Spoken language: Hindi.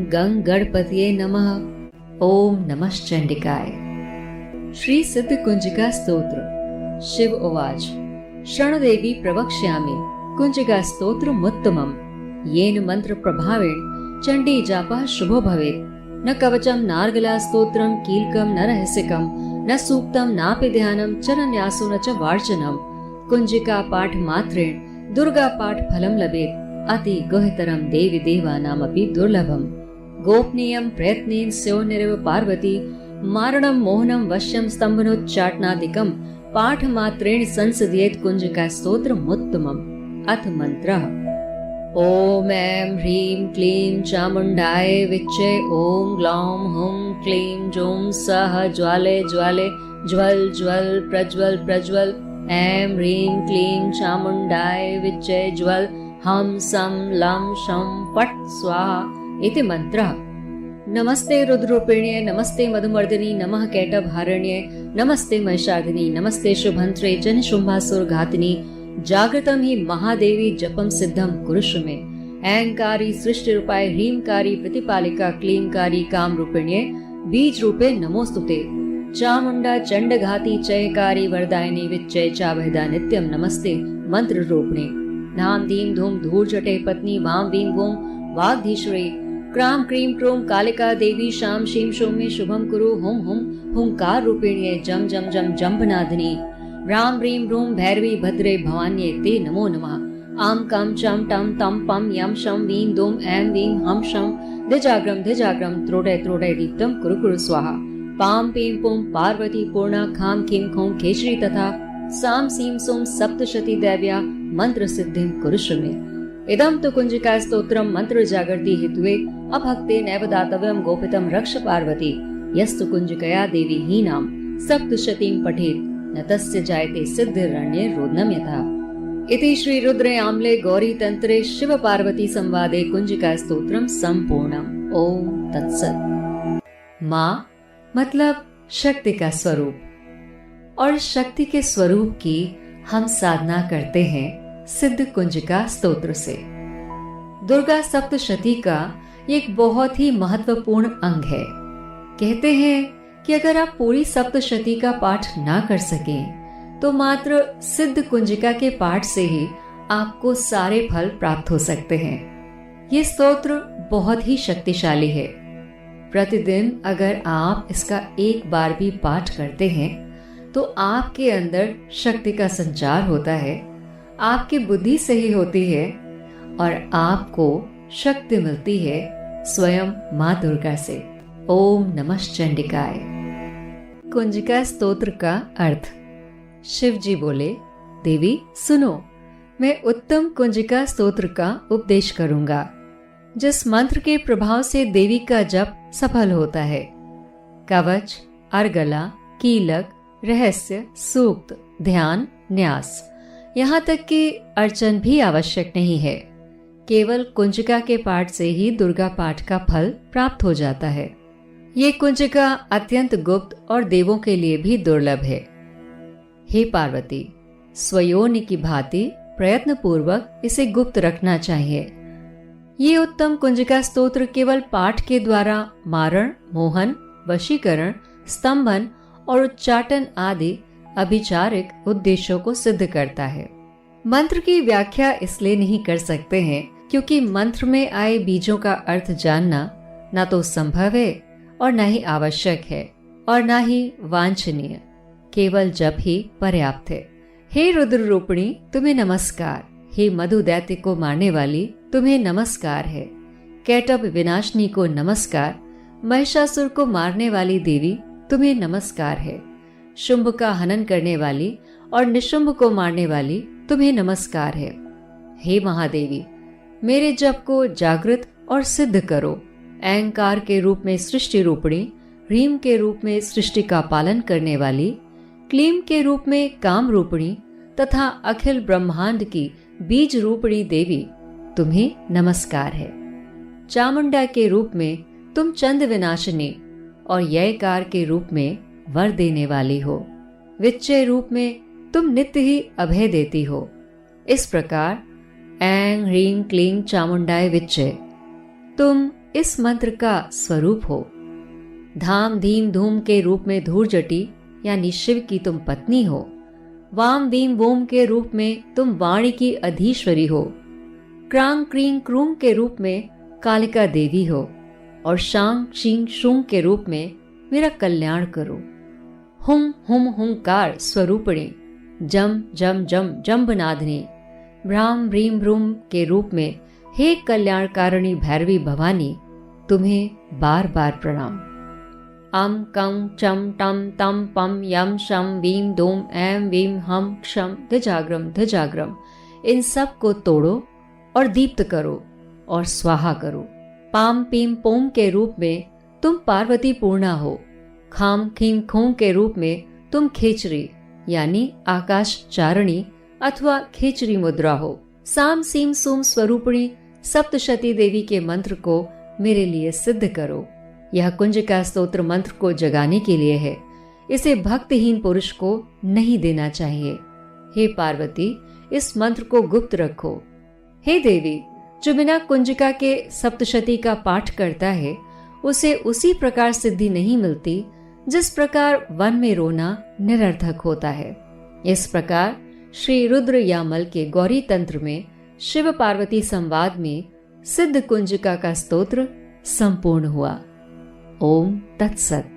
गंग गणपतिये नमः। ओम नमः चंडिकाय। श्री सिद्ध कुंजिका स्तोत्र। शिव उवाच शरणदेवी प्रवक्ष्यामि कुंजिका स्तोत्रमुत्तमम्। येन मंत्र प्रभावेण चंडी जापः शुभो भवेत्। न कवचम नार्गला स्तोत्रम कीलकम न रहस्यकम न सूक्तम नापि ध्यानम चरन्यासो न च वार्चनम। कुंजिका पाठ मात्रेण दुर्गा पाठ फलम लभेत्। अति गुह्यतरम देवी देवानामपि दुर्लभम। गोपनीयम प्रयत्नेन स्योनिरेव पार्वती मारणम मोहनम वश्यम स्तंभनोच्चाटनादिकम पाठ मात्रेण संसदीयेत कुंजिका स्तोत्रमुत्तमम्। अथ मंत्रः। ओम ऐं ह्रीं क्लीं चामुण्डाय विच्चे। ओम ग्लौं हुं क्लीं जूं सः ज्वाले ज्वाले ज्वल ज्वल प्रज्वल प्रज्वल। ऐं ह्रीं क्लीं चामुण्डाय विच्चे ज्वल हम सम लं शं फट् स्वाहा इति मंत्रः। नमस्ते रुद्ररूपिण्ये नमस्ते मधुमर्दिनी नमः कैटभहारण्ये नमस्ते महिषादिनी नमस्ते शुभंत्रे जनशुंभासुर घातिनी। जागृतं हि महादेवी जपम सिद्धम कुरुष्व मे। ऐंकारी सृष्टि रूपाय ह्रींकारी प्रतिपालिका क्लींकारी काम रूपिण्ये बीज रूपे नमोस्तुते। चामुंडा चंड घाती चयकारी वरदायिनी विच्चय चाभयदा नित्यम नमस्ते मंत्र रूपिणे। नाम दीम धूम धूर जटे पत्नी वाम वीम वोम वाग्धीश्वरी। क्राम क्रीम क्रोम कालिका देवी शाम शीम शोम में शुभम कुरु हुम हुम हुंकार रूपिण्ये जम जम जम जम्बनादिनी। राम रीम रूम भैरवी भद्रे भवान्ये ते नमो नमः। आम कम चम टम तम पम यम शम वीम दोम ऐम वीम हम शम धिजाग्रम त्रोडय त्रोडय दीप्तम कुरु कुरु स्वाहा। पाम पीम पुम पार्वती पूर्णा खाम खीम खोम केशरी तथा साम सीम सोम सप्तशती दैव्या मंत्र सिद्धिं कुरुष्व मे। इदं तु कुंजिका स्तोत्रम मंत्र जागृति हेतुवे अभक्ते नैव दातव्यं गोपितं रक्ष पार्वती। यस्तु कुंजिकया देवी हीनां सप्तशतीं पठेत् न तस्य जायते सिद्धिरण्ये रोदनं यथा। इति श्री रुद्रे आम्ले गौरी तंत्रे शिव पार्वती संवादे कुंजिका स्तोत्रम संपूर्णम्। ओम तत्सत्। माँ मतलब शक्ति का स्वरूप, और शक्ति के स्वरूप की हम साधना करते हैं सिद्ध कुंजिका स्तोत्र से। दुर्गा सप्तशती का एक बहुत ही महत्वपूर्ण अंग है। कहते हैं कि अगर आप पूरी सप्तशती का पाठ ना कर सकें तो मात्र सिद्ध कुंजिका के पाठ से ही आपको सारे फल प्राप्त हो सकते हैं। ये स्तोत्र बहुत ही शक्तिशाली है। प्रतिदिन अगर आप इसका एक बार भी पाठ करते हैं तो आपके अंदर शक्ति का संचार होता है, आपकी बुद्धि सही होती है और आपको शक्ति मिलती है स्वयं माँ दुर्गा से। ओम नमः चंडिकाय। कुंजिका स्तोत्र का अर्थ। शिव जी बोले, देवी सुनो, मैं उत्तम कुंजिका स्तोत्र का उपदेश करूंगा जिस मंत्र के प्रभाव से देवी का जप सफल होता है। कवच, अर्गला, कीलक, रहस्य, सूक्त, ध्यान, न्यास, यहाँ तक कि अर्चन भी आवश्यक नहीं है। केवल कुंजिका के पाठ से ही दुर्गा पाठ का फल प्राप्त हो जाता है। ये कुंजिका अत्यंत गुप्त और देवों के लिए भी दुर्लभ है। हे पार्वती, स्वयोनि की भांति प्रयत्न पूर्वक इसे गुप्त रखना चाहिए। ये उत्तम कुंजिका स्तोत्र केवल पाठ के द्वारा मारण, मोहन, वशीकरण, स्तंभन और उच्चाटन आदि अभिचारिक उद्देश्यों को सिद्ध करता है। मंत्र की व्याख्या इसलिए नहीं कर सकते हैं क्योंकि मंत्र में आए बीजों का अर्थ जानना न तो संभव है और न ही आवश्यक है और न ही वांछनीय, केवल जप ही पर्याप्त है। हे रुद्र रूपिणी तुम्हें नमस्कार। हे मधु दैत्य को मारने वाली तुम्हें नमस्कार है। कैटभ विनाशनी को नमस्कार। महिषासुर को मारने वाली देवी तुम्हें नमस्कार है। शुंभ का हनन करने वाली और निशुंभ को मारने वाली तुम्हें नमस्कार है। हे महादेवी, मेरे जप को जागृत और सिद्ध करो। ऐंकार के रूप में सृष्टि रूपिणी, ह्रीम के रूप में सृष्टि का पालन करने वाली, क्लीम के रूप में काम रूपिणी तथा अखिल ब्रह्मांड की बीज रूपिणी देवी तुम्हें नमस्कार है। चामुंडा के रूप में तुम चंद विनाशिनी और ययकार के रूप में वर देने वाली हो। विच्चय रूप में तुम नित्य ही अभय देती हो। इस प्रकार ऐं ह्रीं क्लीं चामुंडाय विच्चय तुम इस मंत्र का स्वरूप हो। धाम धीम धूम के रूप में धूर्जटी यानी शिव की तुम पत्नी हो। वाम वीम वोम के रूप में तुम वाणी की अधीश्वरी हो। क्रांग क्रीं क्रूंग के रूप में कालिका देवी हो। और शांग शींग शूंग के रूप में मेरा कल्याण करो। हुम हुम हुंकार स्वरूपिणी, जम जम जम जम्बनादिनी, भ्राम भ्रीम भ्रूम के रूप में हे कल्याणकारिणी भैरवी भवानी, तुम्हें बार बार प्रणाम। अम कं चम टम तम पम यम शम वीम दोम एम वीम हम क्षम धिजाग्रम धिजाग्रम, इन सब को तोड़ो और दीप्त करो और स्वाहा करो। पाम पीम पोम के रूप में तुम पार्वती पूर्णा हो। खाम खीम खूम के रूप में तुम खेचरी यानी आकाश चारणी अथवा खेचरी मुद्रा हो। साम सीम सूम स्वरूपिणी सप्तशती देवी के मंत्र को मेरे लिए सिद्ध करो। यह कुंजिका स्तोत्र मंत्र को जगाने के लिए है, इसे भक्तहीन पुरुष को नहीं देना चाहिए। हे पार्वती, इस मंत्र को गुप्त रखो। हे देवी, जो बिना कुंजिका के सप्तशती का पाठ करता है उसे उसी प्रकार सिद्धि नहीं मिलती जिस प्रकार वन में रोना निरर्थक होता है। इस प्रकार श्री रुद्र यामल के गौरी तंत्र में शिव पार्वती संवाद में सिद्ध कुंजिका का स्तोत्र संपूर्ण हुआ। ओम तत्सत।